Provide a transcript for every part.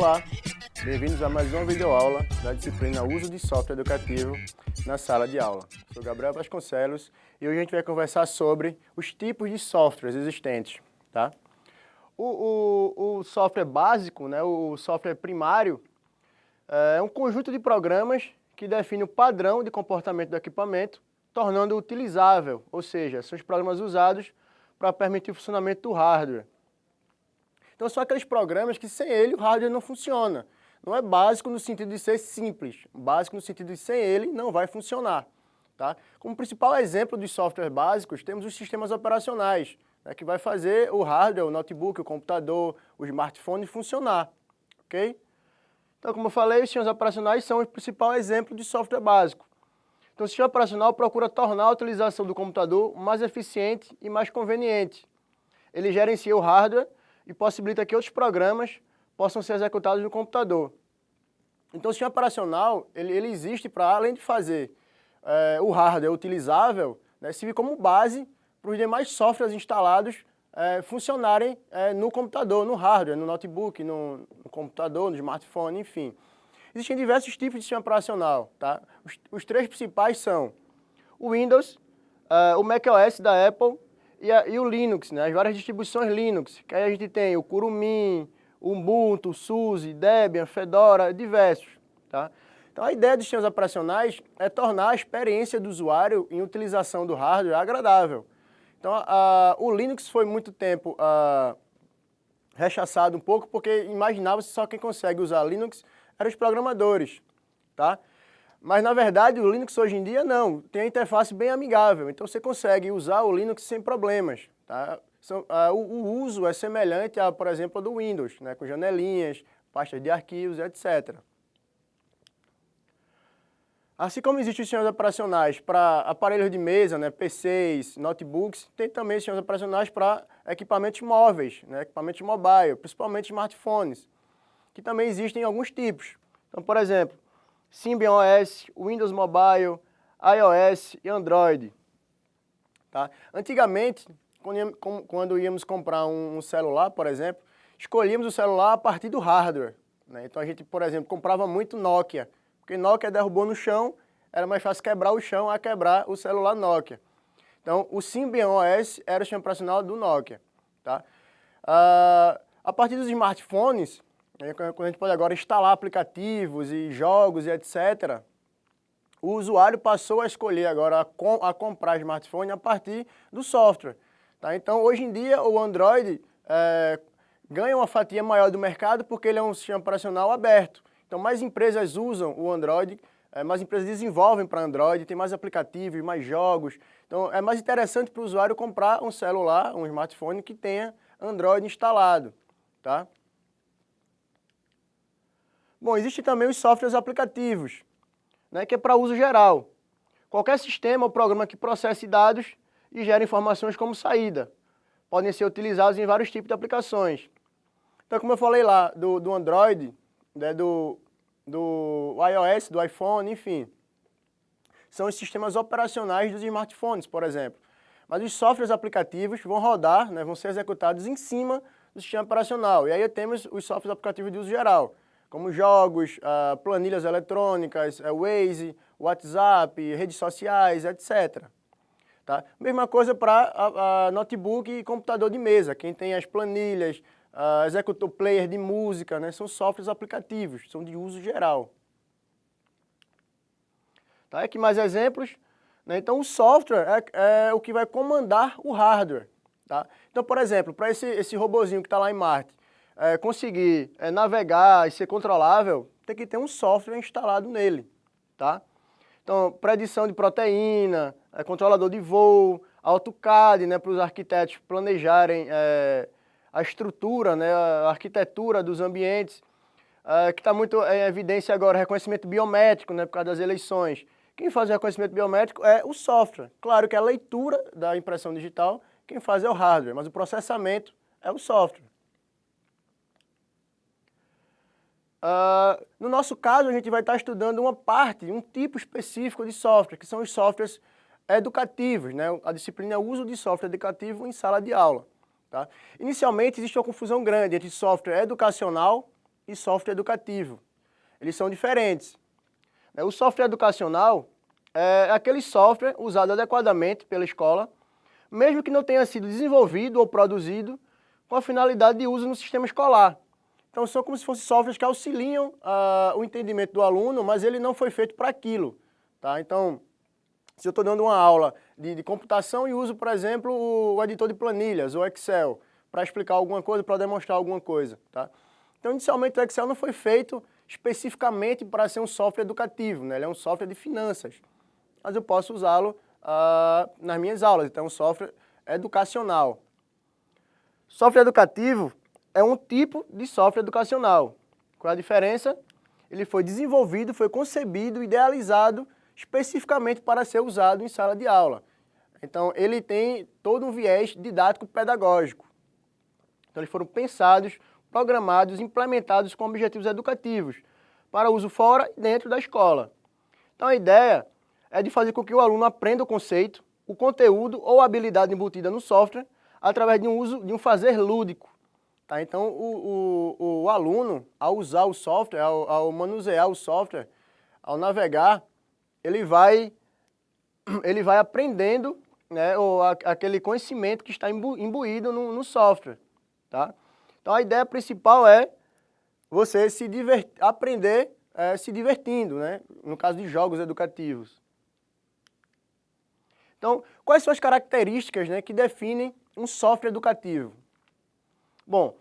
Olá, bem-vindos a mais uma videoaula da disciplina Uso de Software Educativo na sala de aula. Sou Gabriel Vasconcelos e hoje a gente vai conversar sobre os tipos de softwares existentes, tá? O software básico, né, o software primário, é um conjunto de programas que define o padrão de comportamento do equipamento, tornando-o utilizável, ou seja, são os programas usados para permitir o funcionamento do hardware. Então são aqueles programas que sem ele o hardware não funciona. Não é básico no sentido de ser simples, básico no sentido de sem ele não vai funcionar. Tá? Como principal exemplo de software básicos, temos os sistemas operacionais, né, que vai fazer o hardware, o notebook, o computador, o smartphone funcionar. Ok? Então, como eu falei, os sistemas operacionais são o principal exemplo de software básico. Então, o sistema operacional procura tornar a utilização do computador mais eficiente e mais conveniente. Ele gerencia o hardware e possibilita que outros programas possam ser executados no computador. Então, o sistema operacional ele existe para, além de fazer o hardware utilizável, né, servir como base para os demais softwares instalados funcionarem no computador, no hardware, no notebook, no computador, no smartphone, enfim. Existem diversos tipos de sistema operacional. Tá? Os três principais são o Windows, o macOS da Apple e o Linux, né? As várias distribuições Linux, que aí a gente tem o Kurumin, Ubuntu, SUSE, Debian, Fedora, diversos. Tá? Então a ideia dos sistemas operacionais é tornar a experiência do usuário em utilização do hardware agradável. Então o Linux foi muito tempo rechaçado um pouco porque imaginava-se só quem consegue usar Linux eram os programadores. Tá? Mas, na verdade, o Linux hoje em dia não, tem a interface bem amigável, então você consegue usar o Linux sem problemas. Tá? O uso é semelhante, por exemplo, ao do Windows, né, com janelinhas, pastas de arquivos, etc. Assim como existem os sistemas operacionais para aparelhos de mesa, né, PCs, notebooks, tem também sistemas operacionais para equipamentos móveis, né, equipamentos mobile, principalmente smartphones, que também existem alguns tipos. Então, por exemplo, Symbian OS, Windows Mobile, iOS e Android. Tá? Antigamente, quando íamos comprar um celular, por exemplo, escolhíamos o celular a partir do hardware. Né? Então a gente, por exemplo, comprava muito Nokia, porque Nokia derrubou no chão, era mais fácil quebrar o chão a quebrar o celular Nokia. Então o Symbian OS era o sistema operacional do Nokia. Tá? A partir dos smartphones, quando a gente pode agora instalar aplicativos e jogos e etc., o usuário passou a escolher agora a comprar smartphone a partir do software. Tá? Então, hoje em dia, o Android ganha uma fatia maior do mercado porque ele é um sistema operacional aberto. Então, mais empresas usam o Android, mais empresas desenvolvem para Android, tem mais aplicativos, mais jogos. Então, é mais interessante para o usuário comprar um celular, um smartphone que tenha Android instalado. Tá? Bom, existem também os softwares aplicativos, né, que é para uso geral. Qualquer sistema ou programa que processe dados e gere informações como saída. Podem ser utilizados em vários tipos de aplicações. Então, como eu falei lá, do Android, né, do iOS, do iPhone, enfim. São os sistemas operacionais dos smartphones, por exemplo. Mas os softwares aplicativos vão rodar, né, vão ser executados em cima do sistema operacional. E aí temos os softwares aplicativos de uso geral, como jogos, planilhas eletrônicas, Waze, WhatsApp, redes sociais, etc. Tá? Mesma coisa para notebook e computador de mesa. Quem tem as planilhas, executor player de música, né, são softwares aplicativos, são de uso geral. Tá? Aqui mais exemplos. Né? Então, o software é o que vai comandar o hardware. Tá? Então, por exemplo, para esse robozinho que está lá em Marte, conseguir navegar e ser controlável, tem que ter um software instalado nele, tá? Então, predição de proteína, controlador de voo, AutoCAD, né, para os arquitetos planejarem a estrutura, né, a arquitetura dos ambientes, que está muito em evidência agora, reconhecimento biométrico, né, por causa das eleições. Quem faz o reconhecimento biométrico é o software. Claro que a leitura da impressão digital, quem faz é o hardware, mas o processamento é o software. No nosso caso, a gente vai estar estudando uma parte, um tipo específico de software, que são os softwares educativos, né? A disciplina é o uso de software educativo em sala de aula. Tá? Inicialmente, existe uma confusão grande entre software educacional e software educativo. Eles são diferentes. O software educacional é aquele software usado adequadamente pela escola, mesmo que não tenha sido desenvolvido ou produzido com a finalidade de uso no sistema escolar. Então, são como se fossem softwares que auxiliam o entendimento do aluno, mas ele não foi feito para aquilo. Tá? Então, se eu estou dando uma aula de computação e uso, por exemplo, o editor de planilhas, o Excel, para explicar alguma coisa, para demonstrar alguma coisa. Tá? Então, inicialmente, o Excel não foi feito especificamente para ser um software educativo, né? Ele é um software de finanças, mas eu posso usá-lo nas minhas aulas, então é um software educacional. Software educativo é um tipo de software educacional. Qual é a diferença? Ele foi desenvolvido, foi concebido, idealizado especificamente para ser usado em sala de aula. Então, ele tem todo um viés didático-pedagógico. Então, eles foram pensados, programados, implementados com objetivos educativos, para uso fora e dentro da escola. Então, a ideia é de fazer com que o aluno aprenda o conceito, o conteúdo ou a habilidade embutida no software, através de um fazer lúdico. Tá? Então, o aluno, ao usar o software, ao manusear o software, ao navegar, ele vai aprendendo, né, aquele conhecimento que está imbuído no software. Tá? Então, a ideia principal é você aprender se divertindo, né? No caso de jogos educativos. Então, quais são as características, né, que definem um software educativo? Bom,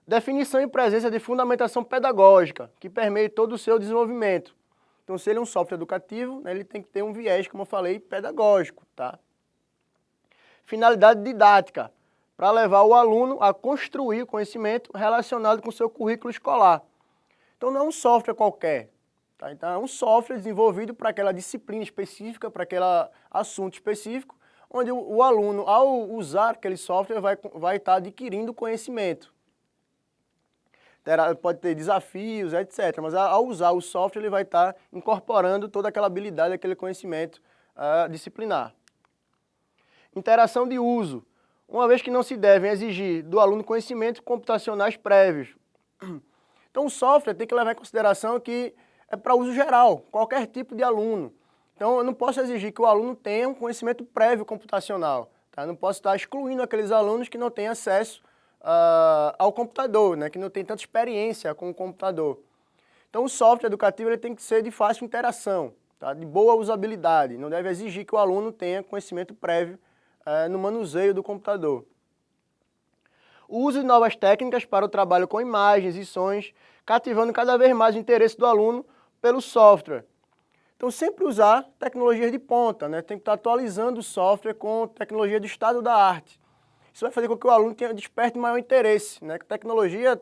definição e presença de fundamentação pedagógica, que permeia todo o seu desenvolvimento. Então, se ele é um software educativo, né, ele tem que ter um viés, como eu falei, pedagógico. Tá? Finalidade didática, para levar o aluno a construir o conhecimento relacionado com o seu currículo escolar. Então, não é um software qualquer. Tá? Então, é um software desenvolvido para aquela disciplina específica, para aquele assunto específico, onde o aluno, ao usar aquele software, vai estar adquirindo conhecimento. Pode ter desafios, etc. Mas ao usar o software, ele vai estar incorporando toda aquela habilidade, aquele conhecimento disciplinar. Interação de uso. Uma vez que não se devem exigir do aluno conhecimentos computacionais prévios. Então, o software tem que levar em consideração que é para uso geral, qualquer tipo de aluno. Então, eu não posso exigir que o aluno tenha um conhecimento prévio computacional. Tá? Eu não posso estar excluindo aqueles alunos que não têm acesso ao computador, né? Que não têm tanta experiência com o computador. Então, o software educativo ele tem que ser de fácil interação, tá? De boa usabilidade. Não deve exigir que o aluno tenha conhecimento prévio no manuseio do computador. O uso de novas técnicas para o trabalho com imagens e sons, cativando cada vez mais o interesse do aluno pelo software. Então, sempre usar tecnologias de ponta, né? Tem que estar atualizando o software com tecnologia do estado da arte. Isso vai fazer com que o aluno desperte maior interesse, né? A tecnologia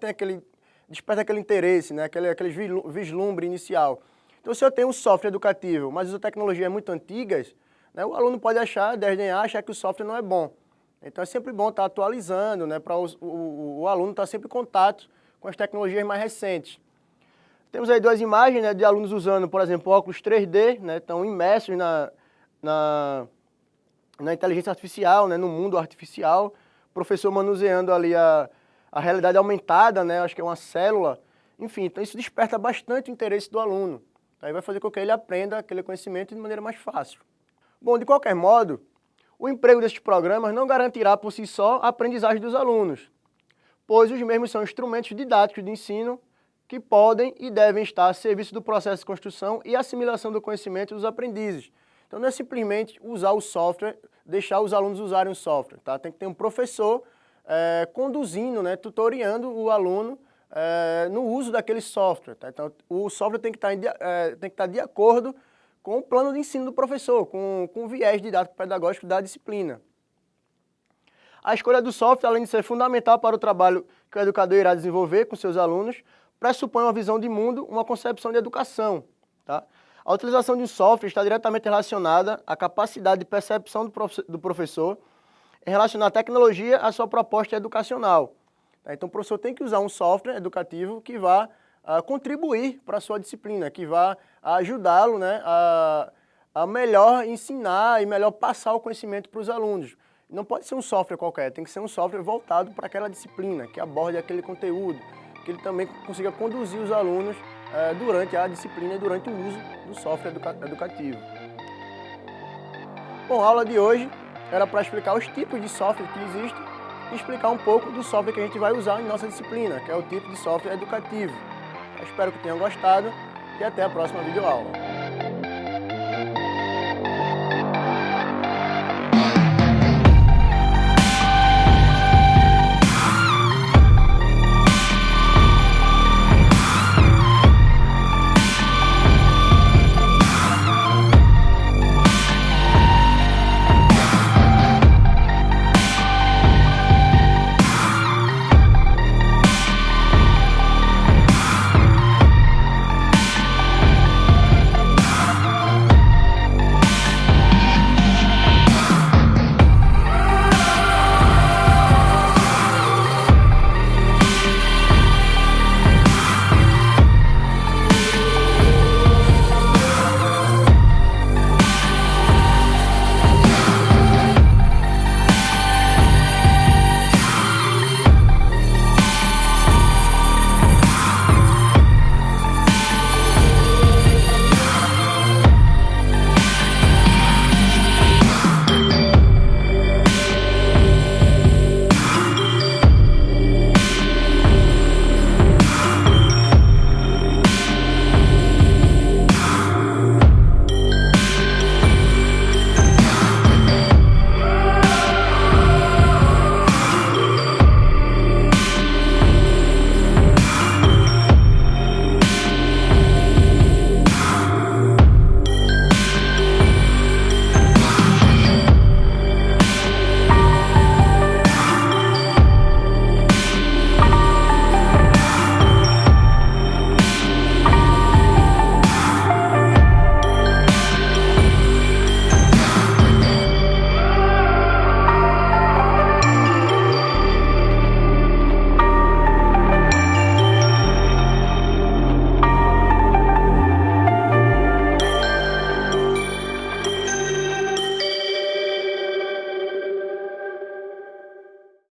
desperta aquele interesse, né? Aquele vislumbre inicial. Então, se eu tenho um software educativo, mas usa tecnologias muito antigas, né? O aluno pode achar que o software não é bom. Então, é sempre bom estar atualizando, né? Para o aluno estar sempre em contato com as tecnologias mais recentes. Temos aí duas imagens, né, de alunos usando, por exemplo, óculos 3D, né? Estão imersos na inteligência artificial, né? No mundo artificial. O professor manuseando ali a realidade aumentada, né? Acho que é uma célula. Enfim, então isso desperta bastante o interesse do aluno. Aí vai fazer com que ele aprenda aquele conhecimento de maneira mais fácil. Bom, de qualquer modo, o emprego destes programas não garantirá por si só a aprendizagem dos alunos, pois os mesmos são instrumentos didáticos de ensino que podem e devem estar a serviço do processo de construção e assimilação do conhecimento dos aprendizes. Então, não é simplesmente usar o software, deixar os alunos usarem o software. Tá? Tem que ter um professor conduzindo, né, tutoriando o aluno no uso daquele software. Tá? Então, o software tem que estar de acordo com o plano de ensino do professor, com o viés didático-pedagógico da disciplina. A escolha do software, além de ser fundamental para o trabalho que o educador irá desenvolver com seus alunos, pressupõe uma visão de mundo, uma concepção de educação. Tá? A utilização de um software está diretamente relacionada à capacidade de percepção do professor em relacionar a tecnologia à sua proposta educacional. Tá? Então, o professor tem que usar um software educativo que vá contribuir para a sua disciplina, que vá ajudá-lo, né, a melhor ensinar e melhor passar o conhecimento para os alunos. Não pode ser um software qualquer, tem que ser um software voltado para aquela disciplina, que aborde aquele conteúdo, que ele também consiga conduzir os alunos durante a disciplina e durante o uso do software educativo. Bom, a aula de hoje era para explicar os tipos de software que existem e explicar um pouco do software que a gente vai usar em nossa disciplina, que é o tipo de software educativo. Eu espero que tenham gostado e até a próxima videoaula.